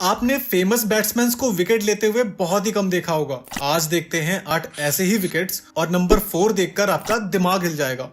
आपने famous batsman को wicket लेते हुए बहुत ही कम देखा होगा। आज देखते हैं 8 ऐसे ही विकेट्स और नंबर 4 देखकर आपका दिमाग हिल जाएगा।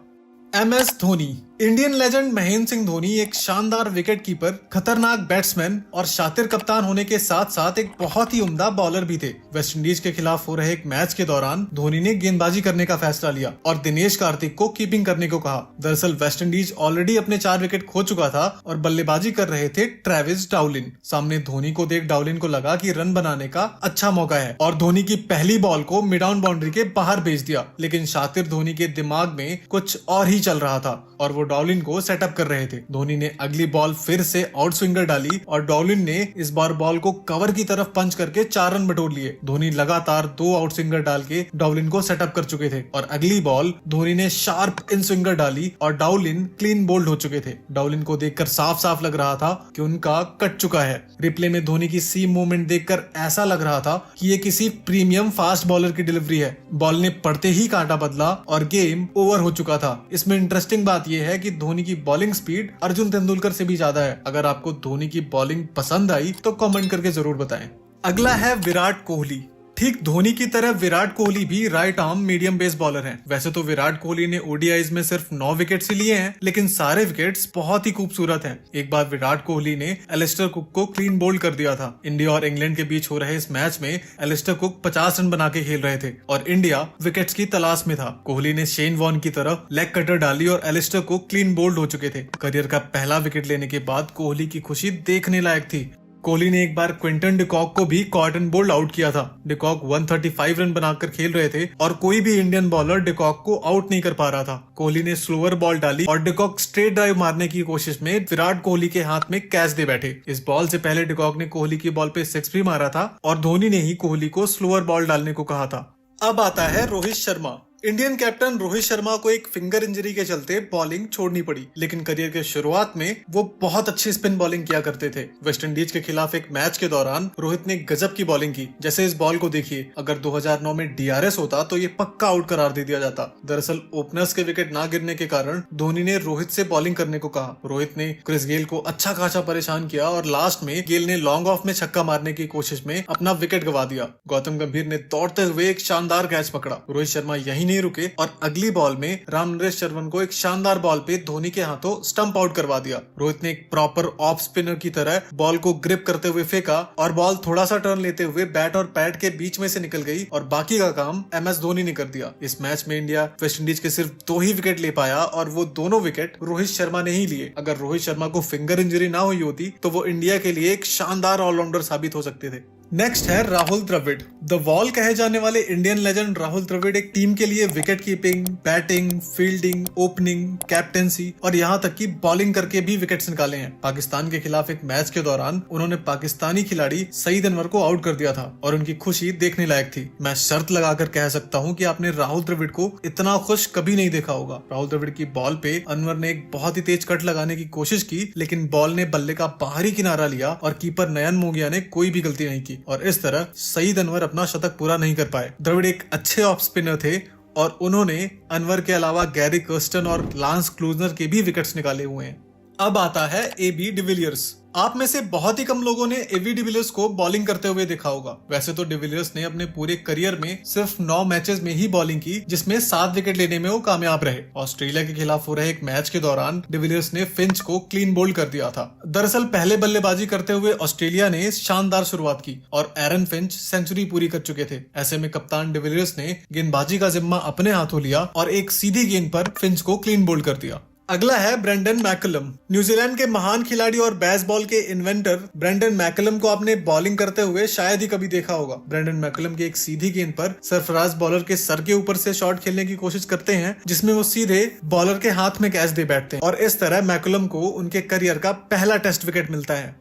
MS Dhoni. Indian legend Mahendra Singh Dhoni एक शानदार विकेट कीपर, खतरनाक बैट्समैन और शातिर कप्तान होने के साथ साथ एक बहुत ही उम्दा बॉलर भी थे। वेस्टइंडीज के खिलाफ हो रहे एक मैच के दौरान धोनी ने गेंदबाजी करने का फैसला लिया और दिनेश कार्तिक को कीपिंग करने को कहा। दरअसल वेस्टइंडीज ऑलरेडी अपने 4 विकेट खो चुका था और बल्लेबाजी कर रहे थे ट्रेविस डाउलिन। सामने धोनी को देख डाउलिन को लगा कि रन बनाने का अच्छा मौका है और धोनी की पहली बॉल को मिड ऑन बाउंड्री के बाहर भेज दिया। लेकिन शातिर धोनी के दिमाग में कुछ और ही चल रहा था और वो डाउलिन को सेटअप कर रहे थे। धोनी ने अगली बॉल फिर से आउट स्विंगर डाली और डाउलिन ने इस बार बॉल को कवर की तरफ पंच करके 4 रन बटोर लिए। धोनी लगातार 2 आउट स्विंगर डाल के डाउलिन को सेटअप कर चुके थे और अगली बॉल धोनी ने शार्प इन स्विंगर डाली और डाउलिन क्लीन बोल्ड हो चुके थे। डाउलिन को देखकर साफ साफ लग रहा था कि उनका कट चुका है। रिप्ले में धोनी की सी मूवमेंट देखकर ऐसा लग रहा था कि ये किसी प्रीमियम फास्ट बॉलर की डिलीवरी है। बॉल ने पड़ते ही कांटा बदला और गेम ओवर हो चुका था। इसमें इंटरेस्टिंग बात यह है कि धोनी की बॉलिंग स्पीड अर्जुन तेंदुलकर से भी ज्यादा है। अगर आपको धोनी की बॉलिंग पसंद आई तो कमेंट करके जरूर बताएं। अगला है विराट कोहली। ठीक धोनी की तरह विराट कोहली भी right arm medium base bowler हैं। वैसे तो विराट कोहली ने ओडीआईज में सिर्फ 9 विकेट्स ही लिए हैं, लेकिन सारे विकेट्स बहुत ही खूबसूरत हैं। एक बार विराट कोहली ने एलिस्टर कुक को क्लीन बोल्ड कर दिया था। इंडिया और इंग्लैंड के बीच हो रहे इस मैच में एलिस्टर कुक 50 रन बना के खेल रहे थे और इंडिया विकेट्स की तलाश में था। कोहली ने शेन वॉर्न की तरह लेग कटर डाली और एलिस्टर कुक क्लीन बोल्ड हो चुके थे। करियर का पहला विकेट लेने के बाद कोहली की खुशी देखने लायक थी। कोहली ने एक बार क्विंटन डिकॉक को भी कॉट एंड बोल्ड आउट किया था। डिकॉक 135 रन बनाकर खेल रहे थे और कोई भी इंडियन बॉलर डिकॉक को आउट नहीं कर पा रहा था। कोहली ने स्लोअर बॉल डाली और डिकॉक स्ट्रेट ड्राइव मारने की कोशिश में विराट कोहली के हाथ में कैच दे बैठे। इस बॉल से पहले डिकॉक ने कोहली की बॉल पे 6 भी मारा था और धोनी ने ही कोहली को स्लोअर बॉल डालने को कहा था। अब आता है रोहित शर्मा। इंडियन कैप्टन रोहित शर्मा को एक फिंगर इंजरी के चलते बॉलिंग छोड़नी पड़ी, लेकिन करियर के शुरुआत में वो बहुत अच्छी स्पिन बॉलिंग किया करते थे। वेस्टइंडीज के खिलाफ एक मैच के दौरान रोहित ने गजब की बॉलिंग की। जैसे इस बॉल को देखिए, अगर 2009 में DRS होता तो ये पक्का आउट करार दे दिया जाता। दरअसल ओपनर्स के विकेट ना गिरने के कारण धोनी ने रोहित से बॉलिंग करने को कहा। रोहित ने क्रिस गेल को अच्छा खासा परेशान किया और लास्ट में गेल ने लॉन्ग ऑफ में छक्का मारने की कोशिश में अपना विकेट गवा दिया। गौतम गंभीर ने दौड़ते हुए एक शानदार कैच पकड़ा। रोहित शर्मा यही नहीं रुके और अगली बॉल में रामनरेश शर्मन को एक शानदार बॉल पे धोनी के हाथों स्टंप आउट करवा दिया। रोहित ने एक प्रॉपर ऑफ स्पिनर की तरह बॉल को ग्रिप करते हुए फेंका और बॉल थोड़ा सा टर्न लेते हुए बैट और पैड के बीच में से निकल गई और बाकी का काम MS धोनी ने कर दिया। इस मैच में इंडिया वेस्टइंडीज के सिर्फ 2 ही विकेट ले पाया और वो दोनों विकेट रोहित शर्मा ने ही लिए। अगर रोहित शर्मा को फिंगर इंजरी ना हुई होती तो वो इंडिया के लिए एक शानदार ऑलराउंडर साबित हो सकते थे। नेक्स्ट है राहुल द्रविड़। द वॉल कहे जाने वाले इंडियन लेजेंड राहुल द्रविड़ एक टीम के लिए wicket keeping, batting, fielding, opening, captaincy और यहाँ तक कि बॉलिंग करके भी विकेट्स निकाले हैं। पाकिस्तान के खिलाफ एक मैच के दौरान उन्होंने पाकिस्तानी खिलाड़ी सईद अनवर को आउट कर दिया था और उनकी खुशी देखने लायक थी। मैं शर्त लगाकर कह सकता हूँ कि आपने राहुल द्रविड़ को इतना खुश कभी नहीं देखा होगा। राहुल द्रविड़ की बॉल पे अनवर ने एक बहुत ही तेज कट लगाने की कोशिश की, लेकिन बॉल ने बल्ले का बाहरी किनारा लिया और कीपर नयन मोगिया ने कोई भी गलती नहीं की और इस तरह सईद अनवर अपना शतक पूरा नहीं कर पाए। द्रविड़ एक अच्छे ऑफ स्पिनर थे और उन्होंने अनवर के अलावा गैरी कर्स्टन और लांस क्लूजनर के भी विकेट्स निकाले हुए हैं। अब आता है AB डिविलियर्स। आप में से बहुत ही कम लोगों ने AB डिविलियर्स को बॉलिंग करते हुए देखा होगा। वैसे तो डिविलियर्स ने अपने पूरे करियर में सिर्फ 9 मैचेस में ही बॉलिंग की, जिसमें 7 विकेट लेने में वो कामयाब रहे। ऑस्ट्रेलिया के खिलाफ हो रहे एक मैच के दौरान डिविलियर्स ने फिंच को क्लीन बोल्ड कर दिया था। दरअसल पहले बल्लेबाजी करते हुए ऑस्ट्रेलिया ने शानदार शुरुआत की और एरन फिंच सेंचुरी पूरी कर चुके थे। ऐसे में कप्तान डिविलियर्स ने गेंदबाजी का जिम्मा अपने हाथों लिया और एक सीधी गेंद पर फिंच को क्लीन बोल्ड कर दिया। अगला है ब्रेंडन मैकलम। न्यूजीलैंड के महान खिलाड़ी और बेसबॉल के इन्वेंटर ब्रेंडन मैकलम को आपने बॉलिंग करते हुए शायद ही कभी देखा होगा। ब्रेंडन मैकलम की एक सीधी गेंद पर सरफराज बॉलर के सर के ऊपर से शॉट खेलने की कोशिश करते हैं, जिसमें वो सीधे बॉलर के हाथ में कैच दे बैठते हैं और इस तरह मैकलम को उनके करियर का पहला टेस्ट विकेट मिलता है।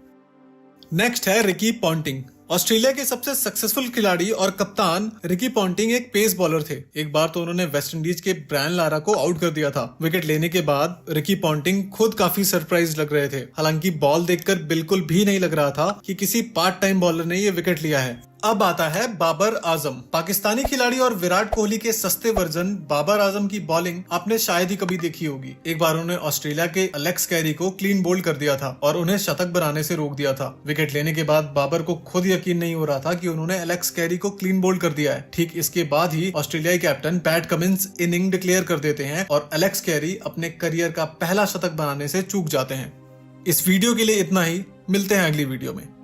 नेक्स्ट है रिकी पॉन्टिंग। ऑस्ट्रेलिया के सबसे सक्सेसफुल खिलाड़ी और कप्तान रिकी पॉन्टिंग एक पेस बॉलर थे। एक बार तो उन्होंने वेस्टइंडीज के ब्रायन लारा को आउट कर दिया था। विकेट लेने के बाद रिकी पॉन्टिंग खुद काफी सरप्राइज लग रहे थे। हालांकि बॉल देखकर बिल्कुल भी नहीं लग रहा था कि किसी पार्ट टाइम बॉलर ने ये विकेट लिया है। अब आता है बाबर आजम। पाकिस्तानी खिलाड़ी और विराट कोहली के सस्ते वर्जन बाबर आजम की बॉलिंग आपने शायद ही कभी देखी होगी। एक बार उन्होंने ऑस्ट्रेलिया के एलेक्स कैरी को क्लीन बोल्ड कर दिया था और उन्हें शतक बनाने से रोक दिया था। विकेट लेने के बाद बाबर को खुद यकीन नहीं हो रहा था कि उन्होंने एलेक्स कैरी को क्लीन बोल्ड कर दिया है। ठीक इसके बाद ही ऑस्ट्रेलियाई captain PAT Cummins inning declare कर देते हैं और एलेक्स कैरी अपने करियर का पहला शतक बनाने से चूक जाते हैं। इस वीडियो के लिए इतना ही, मिलते हैं अगली वीडियो में।